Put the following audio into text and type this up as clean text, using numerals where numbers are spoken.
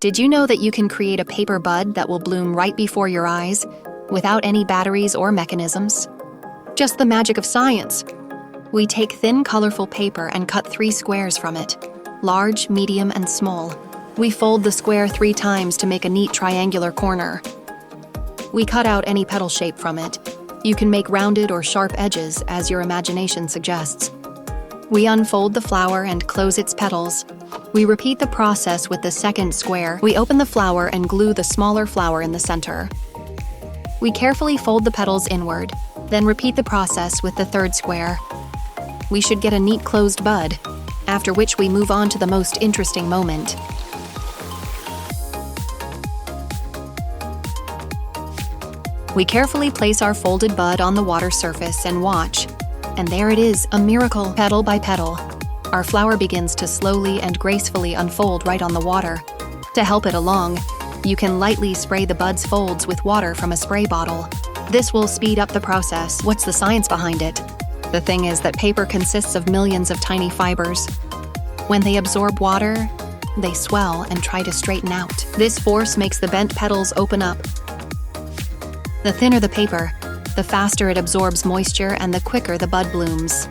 Did you know that you can create a paper bud that will bloom right before your eyes, without any batteries or mechanisms? Just the magic of science. We take thin, colorful paper and cut 3 squares from it, large, medium, and small. We fold the square 3 times to make a neat triangular corner. We cut out any petal shape from it. You can make rounded or sharp edges as your imagination suggests. We unfold the flower and close its petals. We repeat the process with the second square. We open the flower and glue the smaller flower in the center. We carefully fold the petals inward, then repeat the process with the third square. We should get a neat closed bud, after which we move on to the most interesting moment. We carefully place our folded bud on the water surface and watch. And there it is, a miracle, petal by petal. Our flower begins to slowly and gracefully unfold right on the water. To help it along, you can lightly spray the bud's folds with water from a spray bottle. This will speed up the process. What's the science behind it? The thing is that paper consists of millions of tiny fibers. When they absorb water, they swell and try to straighten out. This force makes the bent petals open up. The thinner the paper, the faster it absorbs moisture and the quicker the bud blooms.